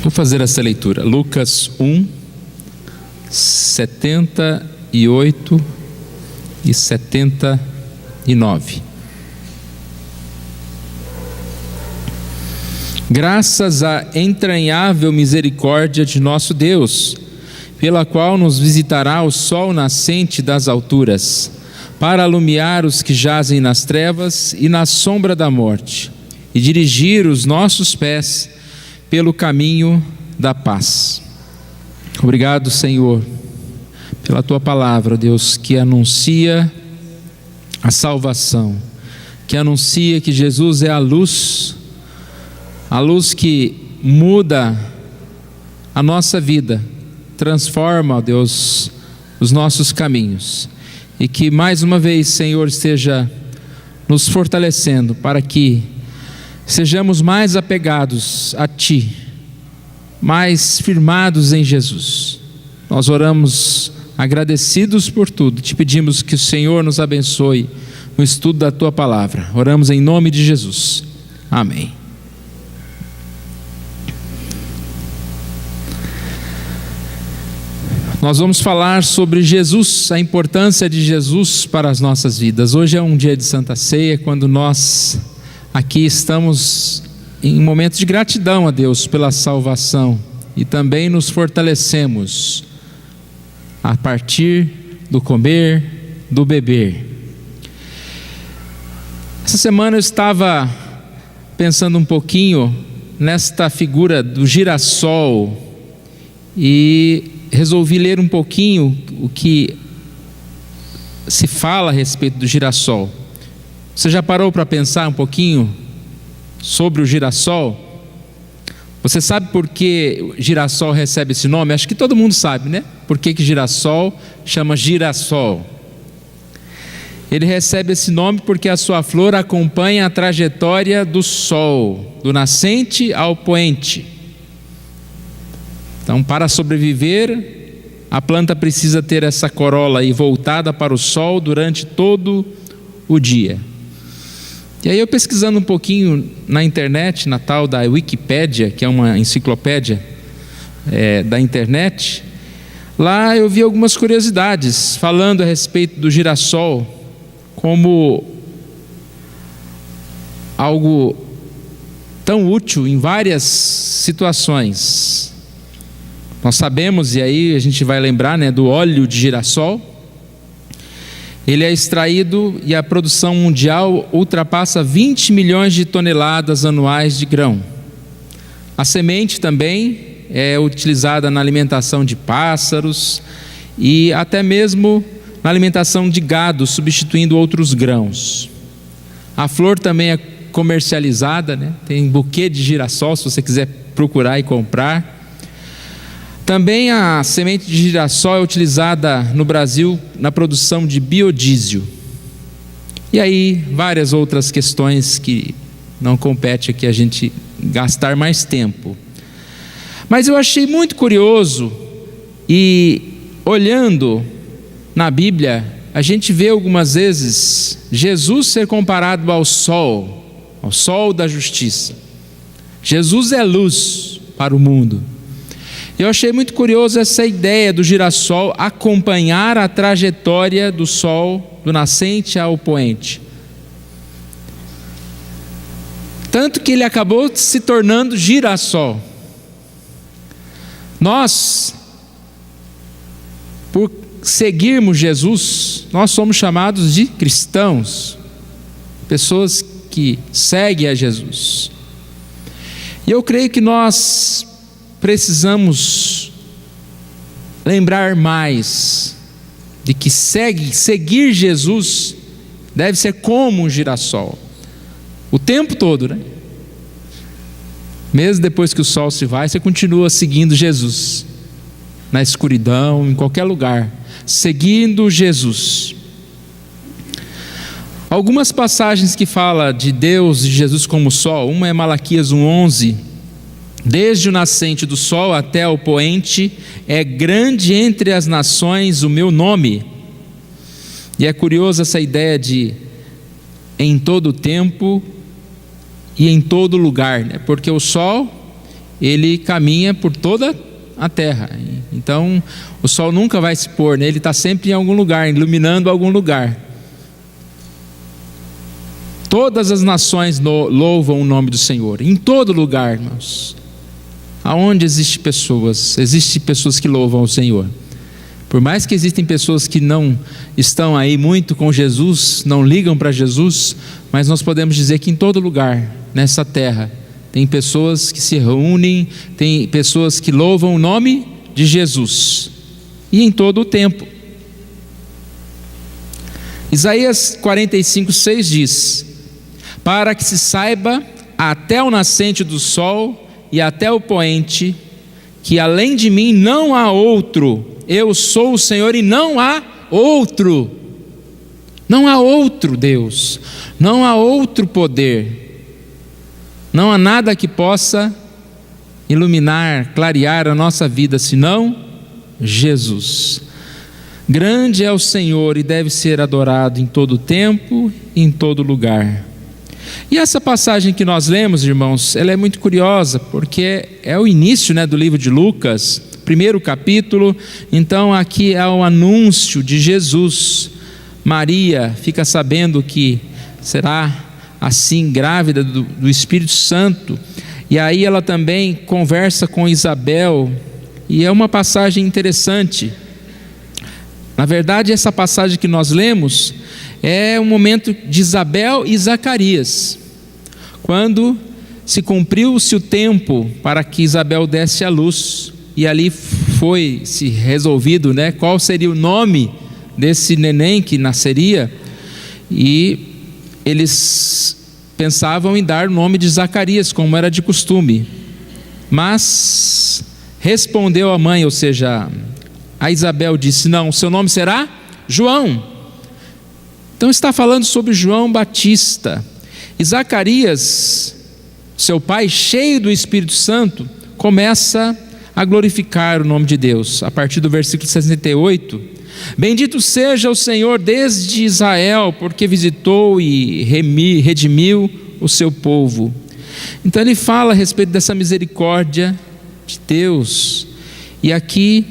Vou fazer essa leitura. Lucas 1, 78 e 79. Graças à entranhável misericórdia de nosso Deus, pela qual nos visitará o sol nascente das alturas, para alumiar os que jazem nas trevas e na sombra da morte, e dirigir os nossos pés pelo caminho da paz. Obrigado, Senhor, pela Tua palavra, Deus, que anuncia a salvação, que anuncia que Jesus é a luz que muda a nossa vida, transforma, Deus, os nossos caminhos, e que mais uma vez, Senhor, esteja nos fortalecendo para que sejamos mais apegados a Ti, mais firmados em Jesus. Nós oramos agradecidos por tudo, te pedimos que o Senhor nos abençoe no estudo da Tua palavra. Oramos em nome de Jesus. Amém. Nós vamos falar sobre Jesus, a importância de Jesus para as nossas vidas. Hoje é um dia de Santa Ceia, quando nós aqui estamos em um momento de gratidão a Deus pela salvação e também nos fortalecemos a partir do comer, do beber. Essa semana eu estava pensando um pouquinho nesta figura do girassol e resolvi ler um pouquinho o que se fala a respeito do girassol. Você já parou para pensar um pouquinho sobre o girassol? Você sabe por que o girassol recebe esse nome? Acho que todo mundo sabe, né? Por que girassol chama girassol? Ele recebe esse nome porque a sua flor acompanha a trajetória do sol, do nascente ao poente. Então, para sobreviver, a planta precisa ter essa corola aí voltada para o sol durante todo o dia. E aí eu pesquisando um pouquinho na internet, na tal da Wikipédia, que é uma enciclopédia da internet, lá eu vi algumas curiosidades falando a respeito do girassol como algo tão útil em várias situações. Nós sabemos, e aí a gente vai lembrar, né, do óleo de girassol. Ele é extraído e a produção mundial ultrapassa 20 milhões de toneladas anuais de grão. A semente também é utilizada na alimentação de pássaros e até mesmo na alimentação de gado, substituindo outros grãos. A flor também é comercializada, né? Tem buquê de girassol, se você quiser procurar e comprar. Também a semente de girassol é utilizada no Brasil na produção de biodiesel. E aí várias outras questões que não compete aqui a gente gastar mais tempo. Mas eu achei muito curioso, e olhando na Bíblia, a gente vê algumas vezes Jesus ser comparado ao sol da justiça. Jesus é luz para o mundo. Eu achei muito curioso essa ideia do girassol acompanhar a trajetória do sol, do nascente ao poente. Tanto que ele acabou se tornando girassol. Nós, por seguirmos Jesus, nós somos chamados de cristãos, pessoas que seguem a Jesus. E eu creio que nós precisamos lembrar mais de que seguir Jesus deve ser como um girassol, o tempo todo, né? Mesmo depois que o sol se vai, você continua seguindo Jesus, na escuridão, em qualquer lugar, seguindo Jesus. Algumas passagens que falam de Deus e de Jesus como sol, uma é Malaquias 1:11, desde o nascente do sol até o poente, é grande entre as nações o meu nome. E é curioso essa ideia de em todo tempo e em todo lugar, né? Porque o sol, ele caminha por toda a terra. Então o sol nunca vai se pôr, né? Ele está sempre em algum lugar, iluminando algum lugar. Todas as nações louvam o nome do Senhor, em todo lugar, irmãos. Aonde existem pessoas que louvam o Senhor. Por mais que existem pessoas que não estão aí muito com Jesus, não ligam para Jesus, mas nós podemos dizer que em todo lugar, nessa terra, tem pessoas que se reúnem, tem pessoas que louvam o nome de Jesus, e em todo o tempo. Isaías 45:6 diz: para que se saiba até o nascente do sol e até o poente, que além de mim não há outro, eu sou o Senhor e não há outro. Não há outro Deus, não há outro poder, não há nada que possa iluminar, clarear a nossa vida, senão Jesus. Grande é o Senhor e deve ser adorado em todo tempo e em todo lugar. E essa passagem que nós lemos, irmãos, ela é muito curiosa, porque é o início, né, do livro de Lucas, primeiro capítulo. Então aqui é o anúncio de Jesus. Maria fica sabendo que será assim grávida do Espírito Santo, e aí ela também conversa com Isabel, e é uma passagem interessante. Na verdade, essa passagem que nós lemos é um momento de Isabel e Zacarias, quando se cumpriu-se o tempo para que Isabel desse à luz, e ali foi se resolvido, né, qual seria o nome desse neném que nasceria, e eles pensavam em dar o nome de Zacarias, como era de costume, mas respondeu a mãe, ou seja, a Isabel disse: não, seu nome será João. Então está falando sobre João Batista. E Zacarias, seu pai, cheio do Espírito Santo, começa a glorificar o nome de Deus. A partir do versículo 68, bendito seja o Senhor desde Israel, porque visitou e redimiu o seu povo. Então ele fala a respeito dessa misericórdia de Deus, e aqui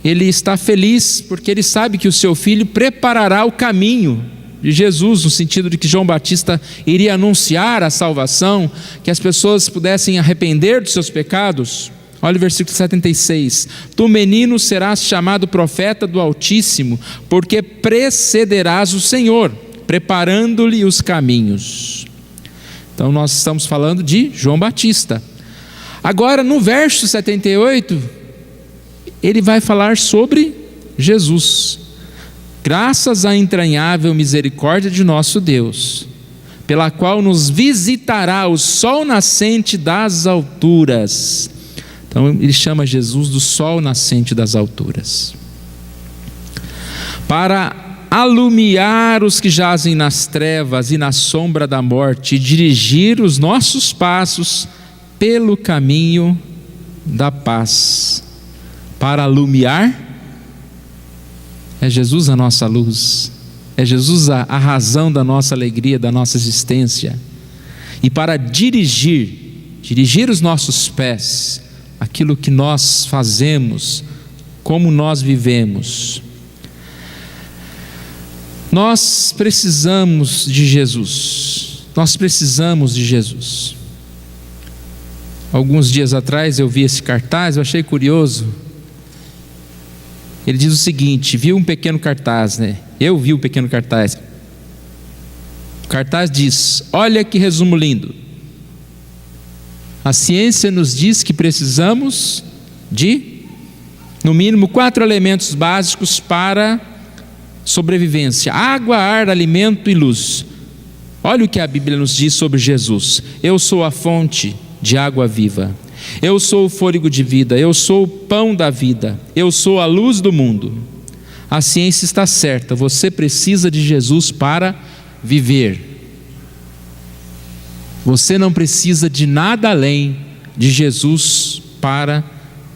ele está feliz, porque ele sabe que o seu filho preparará o caminho de Jesus, no sentido de que João Batista iria anunciar a salvação, que as pessoas pudessem arrepender dos seus pecados. Olha o versículo 76: tu, menino, serás chamado profeta do Altíssimo, porque precederás o Senhor, preparando-lhe os caminhos. Então nós estamos falando de João Batista. Agora no verso 78, ele vai falar sobre Jesus. Graças à entranhável misericórdia de nosso Deus, pela qual nos visitará o sol nascente das alturas. Então ele chama Jesus do sol nascente das alturas, para alumiar os que jazem nas trevas e na sombra da morte, e dirigir os nossos passos pelo caminho da paz. Para alumiar, é Jesus a nossa luz, é Jesus a razão da nossa alegria, da nossa existência. E para dirigir os nossos pés, aquilo que nós fazemos, como nós vivemos. Nós precisamos de Jesus, nós precisamos de Jesus. Alguns dias atrás eu vi esse cartaz, eu achei curioso. Ele diz o seguinte, viu um pequeno cartaz, né? Eu vi um pequeno cartaz. O cartaz diz: olha que resumo lindo. A ciência nos diz que precisamos de, no mínimo, 4 elementos básicos para sobrevivência: água, ar, alimento e luz. Olha o que a Bíblia nos diz sobre Jesus: eu sou a fonte de água viva, eu sou o fôlego de vida, eu sou o pão da vida, eu sou a luz do mundo. A ciência está certa, você precisa de Jesus para viver. Você não precisa de nada além de Jesus para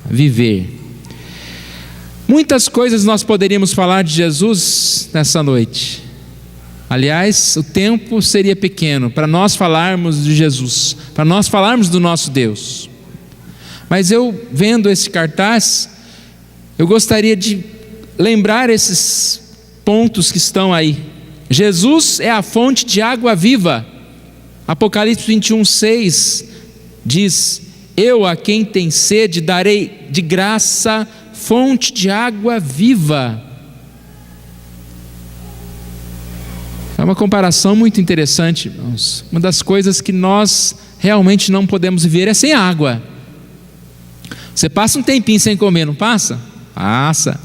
viver. Muitas coisas nós poderíamos falar de Jesus nessa noite. Aliás, o tempo seria pequeno para nós falarmos de Jesus, para nós falarmos do nosso Deus. Mas eu, vendo esse cartaz, eu gostaria de lembrar esses pontos que estão aí. Jesus é a fonte de água viva. Apocalipse 21:6 diz: eu a quem tem sede darei de graça fonte de água viva. É uma comparação muito interessante, irmãos. Uma das coisas que nós realmente não podemos viver é sem água. Você passa um tempinho sem comer, não passa? Passa.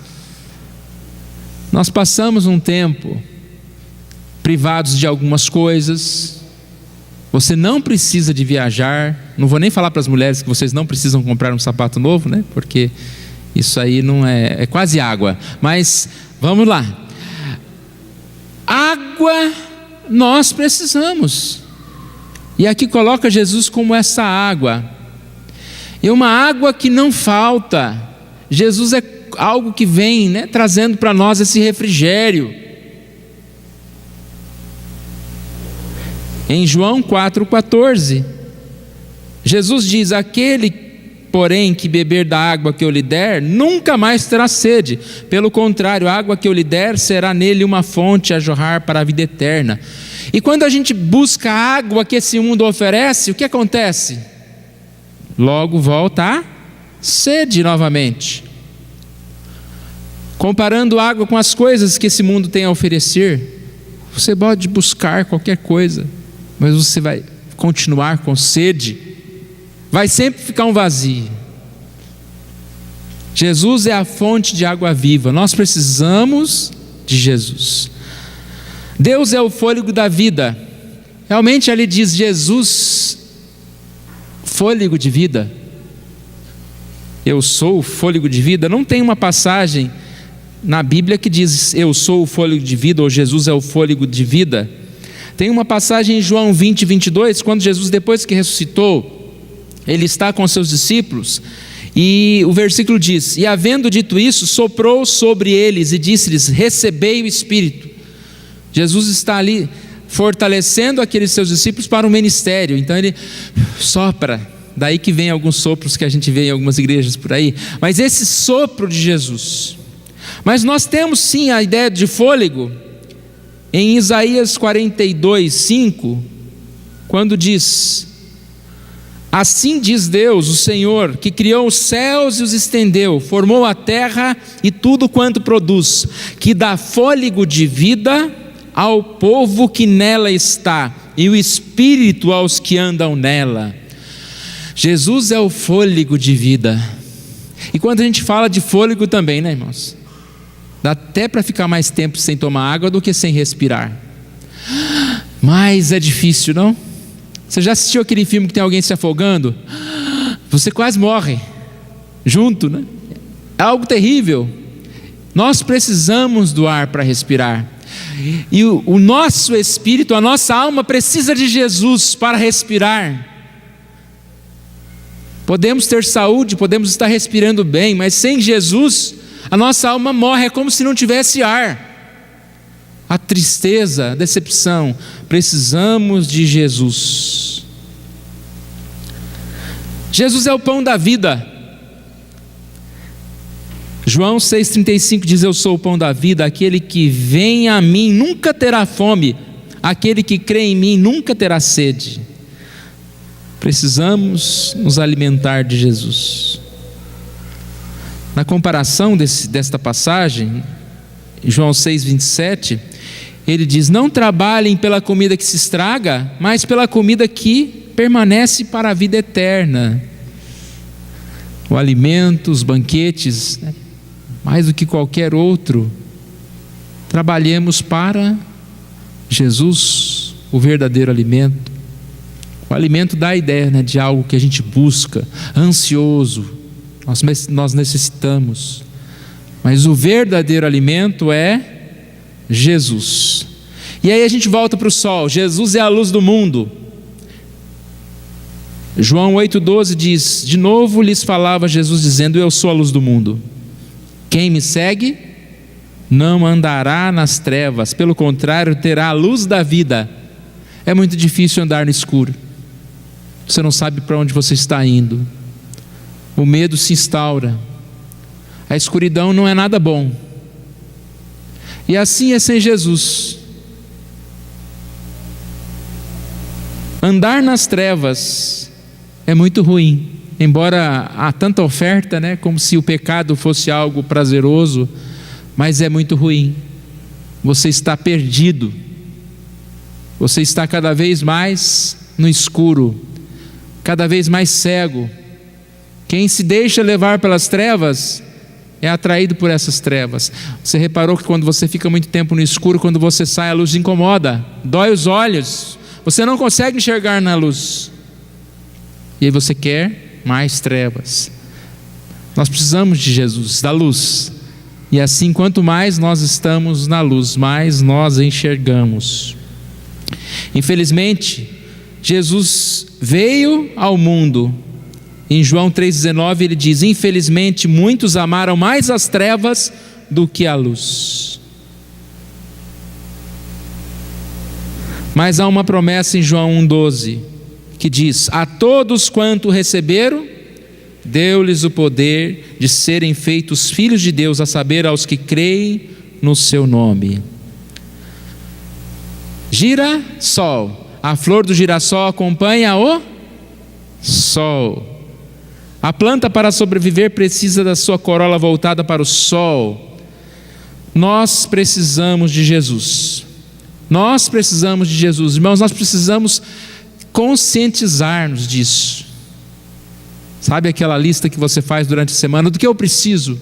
Nós passamos um tempo privados de algumas coisas. Você não precisa de viajar. Não vou nem falar para as mulheres que vocês não precisam comprar um sapato novo, né? Porque isso aí não é quase água. Mas vamos lá. Água nós precisamos. E aqui coloca Jesus como essa água. E uma água que não falta. Jesus é algo que vem, né, trazendo para nós esse refrigério. Em João 4,14, Jesus diz: aquele, porém, que beber da água que eu lhe der, nunca mais terá sede. Pelo contrário, a água que eu lhe der será nele uma fonte a jorrar para a vida eterna. E quando a gente busca a água que esse mundo oferece, o que acontece? Logo volta a sede novamente. Comparando água com as coisas que esse mundo tem a oferecer, você pode buscar qualquer coisa, mas você vai continuar com sede, vai sempre ficar um vazio. Jesus é a fonte de água viva, nós precisamos de Jesus. Deus é o fôlego da vida. Realmente ali diz Jesus, fôlego de vida. Eu sou o fôlego de vida. Não tem uma passagem na Bíblia que diz eu sou o fôlego de vida, ou Jesus é o fôlego de vida. Tem uma passagem em João 20:22, quando Jesus, depois que ressuscitou, ele está com seus discípulos, e o versículo diz: e havendo dito isso, soprou sobre eles e disse-lhes: recebei o Espírito. Jesus está ali fortalecendo aqueles seus discípulos para o ministério. Então ele sopra. Daí que vem alguns sopros que a gente vê em algumas igrejas por aí. Mas esse sopro de Jesus. Mas nós temos sim a ideia de fôlego em Isaías 42:5, quando diz: assim diz Deus, o Senhor, que criou os céus e os estendeu, formou a terra e tudo quanto produz, que dá fôlego de vida ao povo que nela está, e o espírito aos que andam nela. Jesus é o fôlego de vida. E quando a gente fala de fôlego também, né, irmãos? Dá até para ficar mais tempo sem tomar água do que sem respirar. Mas é difícil, não? Você já assistiu aquele filme que tem alguém se afogando? Você quase morre junto, né? É algo terrível. Nós precisamos do ar para respirar. E o nosso espírito, a nossa alma precisa de Jesus para respirar. Podemos ter saúde, podemos estar respirando bem, mas sem Jesus, a nossa alma morre, é como se não tivesse ar. A tristeza, a decepção. Precisamos de Jesus. Jesus é o pão da vida. João 6,35 diz: eu sou o pão da vida, aquele que vem a mim nunca terá fome, aquele que crê em mim nunca terá sede. Precisamos nos alimentar de Jesus. Na comparação desta passagem, João 6,27, ele diz: não trabalhem pela comida que se estraga, mas pela comida que permanece para a vida eterna. O alimento, os banquetes, né? Mais do que qualquer outro, trabalhemos para Jesus, o verdadeiro alimento. O alimento dá a ideia, né, de algo que a gente busca, ansioso, nós necessitamos. Mas o verdadeiro alimento é Jesus. E aí a gente volta para o sol. Jesus é a luz do mundo. João 8,12 diz: de novo lhes falava Jesus dizendo: eu sou a luz do mundo. Quem me segue não andará nas trevas, pelo contrário, terá a luz da vida. É muito difícil andar no escuro. Você não sabe para onde você está indo. o medo se instaura, a escuridão não é nada bom. E assim é sem Jesus. Andar nas trevas é muito ruim, embora há tanta oferta, né, como se o pecado fosse algo prazeroso, mas é muito ruim. Você está perdido, você está cada vez mais no escuro, cada vez mais cego. Quem se deixa levar pelas trevas é atraído por essas trevas. Você reparou que quando você fica muito tempo no escuro, quando você sai, a luz incomoda, dói os olhos, você não consegue enxergar na luz, e aí você quer mais trevas. Nós precisamos de Jesus, da luz, e assim, quanto mais nós estamos na luz, mais nós enxergamos. Infelizmente, Jesus veio ao mundo. Em João 3,19 ele diz: infelizmente muitos amaram mais as trevas do que a luz. Mas há uma promessa em João 1,12 que diz: a todos quanto receberam, deu-lhes o poder de serem feitos filhos de Deus, a saber, aos que creem no seu nome. Girassol, a flor do girassol acompanha o sol. A planta, para sobreviver, precisa da sua corola voltada para o sol. Nós precisamos de Jesus. Nós precisamos de Jesus. Irmãos, nós precisamos conscientizar-nos disso. Sabe aquela lista que você faz durante a semana? Do que eu preciso?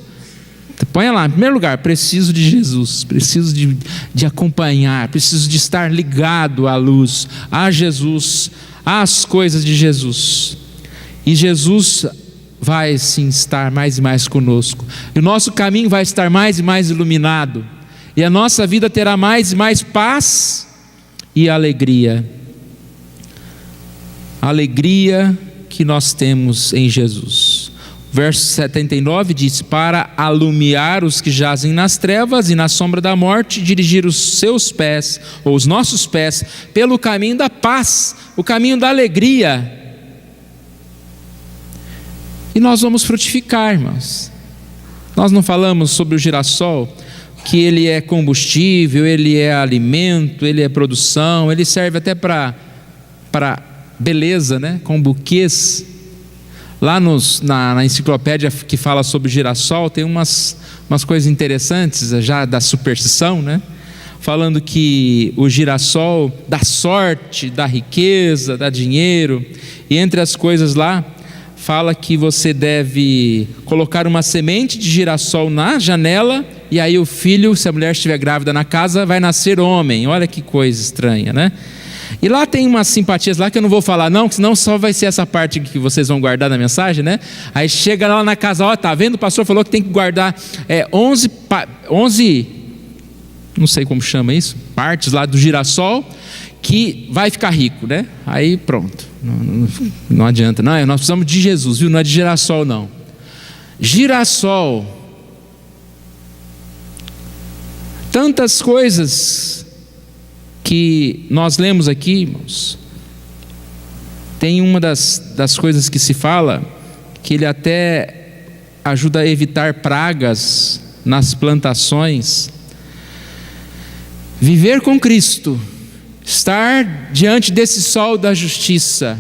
Põe lá, em primeiro lugar, preciso de Jesus. Preciso de acompanhar. Preciso de estar ligado à luz, a Jesus, às coisas de Jesus. E Jesus vai sim estar mais e mais conosco, e o nosso caminho vai estar mais e mais iluminado, e a nossa vida terá mais e mais paz e alegria. A alegria que nós temos em Jesus. Verso 79 diz: para alumiar os que jazem nas trevas e na sombra da morte, dirigir os seus pés, ou os nossos pés, pelo caminho da paz, o caminho da alegria. E nós vamos frutificar, irmãos. Nós não falamos sobre o girassol, que ele é combustível, ele é alimento, ele é produção, ele serve até para beleza, né? Com buquês. Lá na enciclopédia que fala sobre o girassol, tem umas coisas interessantes, já da superstição, né? Falando que o girassol dá sorte, dá riqueza, dá dinheiro, e entre as coisas lá, fala que você deve colocar uma semente de girassol na janela, e aí o filho, se a mulher estiver grávida na casa, vai nascer homem. Olha que coisa estranha, né? E lá tem umas simpatias lá que eu não vou falar não, senão só vai ser essa parte que vocês vão guardar na mensagem, né? Aí chega lá na casa, ó, tá vendo? O pastor falou que tem que guardar 11, não sei como chama isso, partes lá do girassol, que vai ficar rico, né? Aí pronto, não adianta, não, nós precisamos de Jesus, viu? Não é de girassol não. Girassol, tantas coisas que nós lemos aqui, irmãos. Tem uma das coisas que se fala, que ele até ajuda a evitar pragas nas plantações. Viver com Cristo, estar diante desse sol da justiça,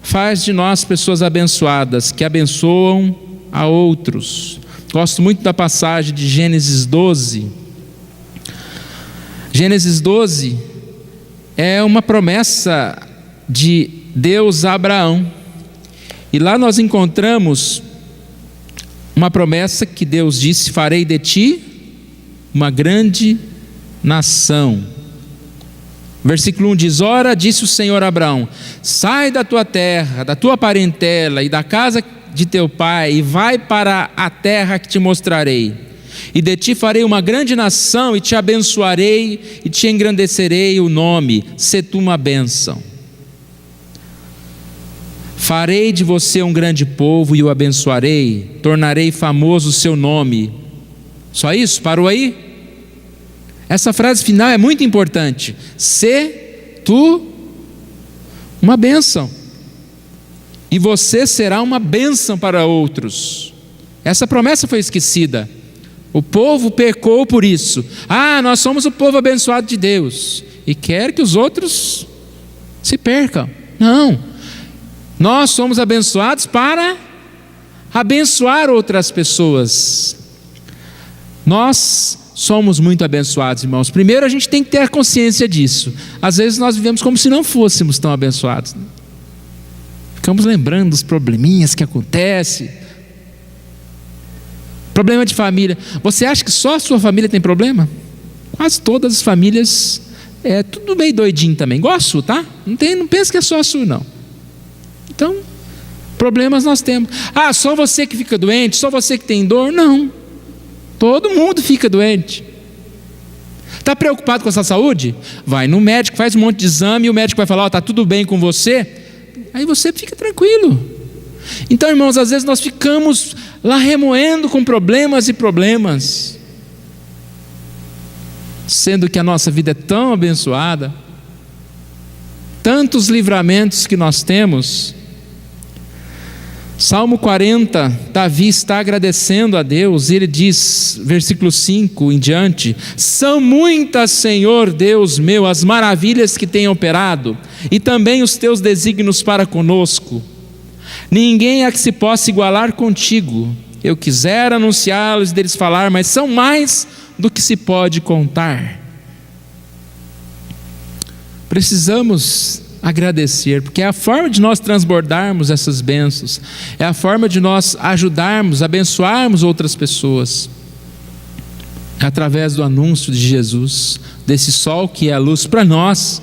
faz de nós pessoas abençoadas, que abençoam a outros. Gosto muito da passagem de Gênesis 12. Gênesis 12 é uma promessa de Deus a Abraão, e lá nós encontramos uma promessa que Deus disse: farei de ti uma grande nação. Versículo 1 diz: ora, disse o Senhor a Abraão: sai da tua terra, da tua parentela e da casa de teu pai, e vai para a terra que te mostrarei. E de ti farei uma grande nação, e te abençoarei, e te engrandecerei o nome, sê tu uma bênção. Farei de você um grande povo e o abençoarei, tornarei famoso o seu nome. Só isso? Parou aí? Essa frase final é muito importante. Sê tu uma bênção. e você será uma bênção para outros. Essa promessa foi esquecida. O povo pecou por isso. Nós somos o povo abençoado de Deus e quer que os outros se percam. Não, nós somos abençoados para abençoar outras pessoas. Nós somos muito abençoados, irmãos. Primeiro a gente tem que ter a consciência disso. Às vezes nós vivemos como se não fôssemos tão abençoados. Ficamos lembrando dos probleminhas que acontecem. Problema de família. Você acha que só a sua família tem problema? Quase todas as famílias tudo meio doidinho também. Igual a sua, tá? Não pensa que é só a sua, não. Então, problemas nós temos. Só você que fica doente? Só você que tem dor? Não. Todo mundo fica doente. Está preocupado com a sua saúde? Vai no médico, faz um monte de exame e o médico vai falar: está tudo bem com você? Aí você fica tranquilo. Então, irmãos, às vezes nós ficamos lá remoendo com problemas e problemas, sendo que a nossa vida é tão abençoada, tantos livramentos que nós temos. Salmo 40, Davi está agradecendo a Deus, e ele diz, versículo 5 em diante: são muitas, Senhor Deus meu, as maravilhas que tem operado, e também os teus desígnios para conosco. Ninguém há que se possa igualar contigo. Eu quisera anunciá-los e deles falar, mas são mais do que se pode contar. Precisamos agradecer, porque é a forma de nós transbordarmos essas bênçãos, é a forma de nós ajudarmos, abençoarmos outras pessoas, através do anúncio de Jesus, desse sol que é a luz para nós.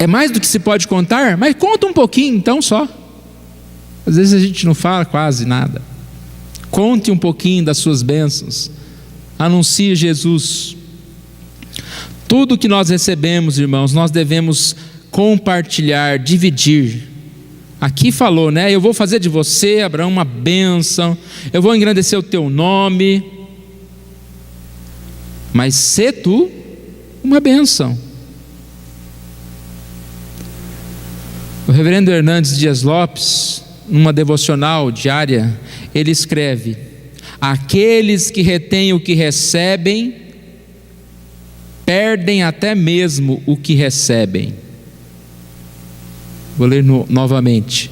É mais do que se pode contar, mas conta um pouquinho então só. Às vezes a gente não fala quase nada. Conte um pouquinho das suas bênçãos, anuncie Jesus. Tudo que nós recebemos, irmãos, nós devemos compartilhar, dividir. Aqui falou, né? Eu vou fazer de você, Abraão, uma bênção, eu vou engrandecer o teu nome, mas sê tu uma bênção. O reverendo Hernandes Dias Lopes, numa devocional diária, ele escreve: aqueles que retêm o que recebem, perdem até mesmo o que recebem. Vou ler novamente.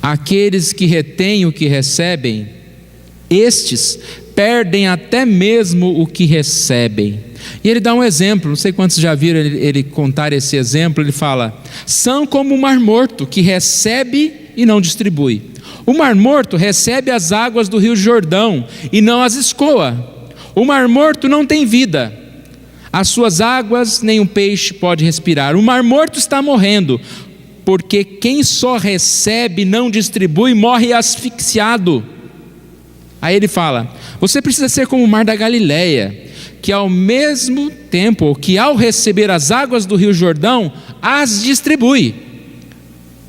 Aqueles que retêm o que recebem, estes perdem até mesmo o que recebem. E ele dá um exemplo, não sei quantos já viram ele contar esse exemplo. Ele fala: são como o mar morto, que recebe e não distribui. O mar morto recebe as águas do rio Jordão e não as escoa. O mar morto não tem vida, as suas águas nem um peixe pode respirar. O mar morto está morrendo, porque quem só recebe e não distribui morre asfixiado. Aí ele fala: você precisa ser como o mar da Galileia, que ao mesmo tempo que ao receber as águas do rio Jordão, as distribui.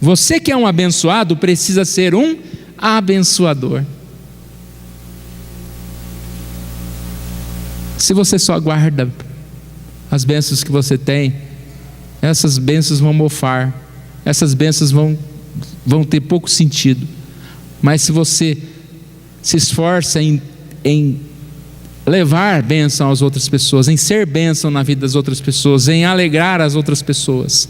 Você que é um abençoado precisa ser um abençoador. Se você só guarda as bênçãos que você tem, essas bênçãos vão mofar, essas bênçãos vão ter pouco sentido. Mas se você se esforça em levar bênção às outras pessoas, em ser bênção na vida das outras pessoas, em alegrar as outras pessoas,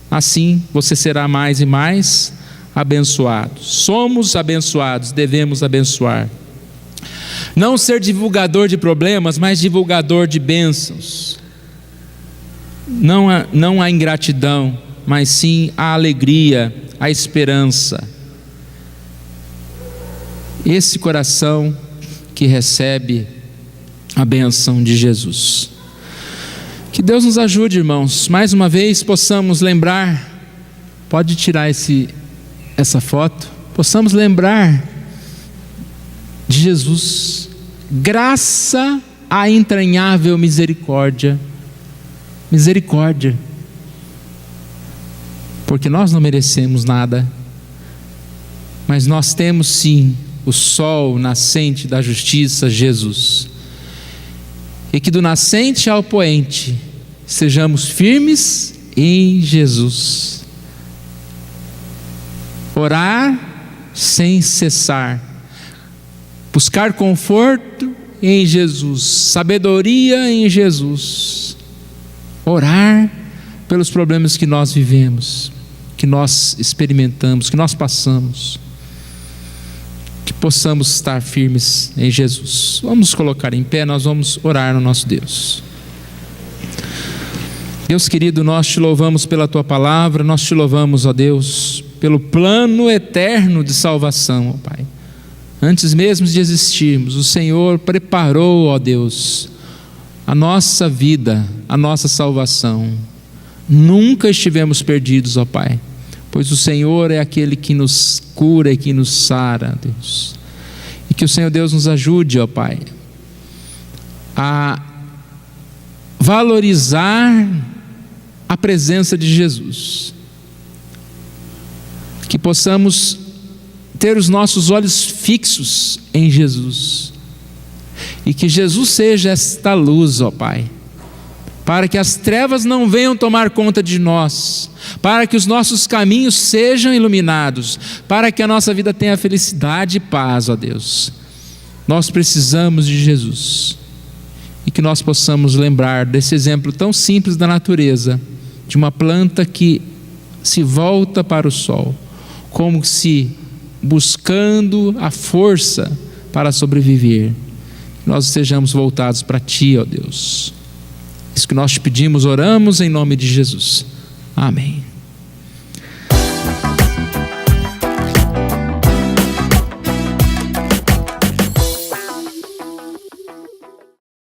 assim você será mais e mais abençoado. Somos abençoados, devemos abençoar. Não ser divulgador de problemas, mas divulgador de bênçãos. Não a ingratidão, mas sim a alegria, a esperança. Esse coração que recebe a bênção de Jesus. Que Deus nos ajude, irmãos, mais uma vez possamos lembrar, pode tirar essa foto, possamos lembrar de Jesus, graça à entranhável misericórdia, porque nós não merecemos nada, mas nós temos sim o sol nascente da justiça, Jesus. E que do nascente ao poente sejamos firmes em Jesus. Orar sem cessar. Buscar conforto em Jesus. Sabedoria em Jesus. Orar pelos problemas que nós vivemos, que nós experimentamos, que nós passamos. Que possamos estar firmes em Jesus. Vamos nos colocar em pé, nós vamos orar no nosso Deus. Deus querido, nós te louvamos pela tua palavra, nós te louvamos, ó Deus, pelo plano eterno de salvação, ó Pai. Antes mesmo de existirmos, o Senhor preparou, ó Deus, a nossa vida, a nossa salvação. Nunca estivemos perdidos, ó Pai, pois o Senhor é aquele que nos cura e que nos sara, Deus. E que o Senhor Deus nos ajude, ó Pai, a valorizar a presença de Jesus. Que possamos ter os nossos olhos fixos em Jesus. E que Jesus seja esta luz, ó Pai, para que as trevas não venham tomar conta de nós, para que os nossos caminhos sejam iluminados, para que a nossa vida tenha felicidade e paz, ó Deus. Nós precisamos de Jesus, e que nós possamos lembrar desse exemplo tão simples da natureza, de uma planta que se volta para o sol, como se buscando a força para sobreviver. Nós estejamos voltados para Ti, ó Deus. Isso que nós te pedimos, oramos em nome de Jesus. Amém.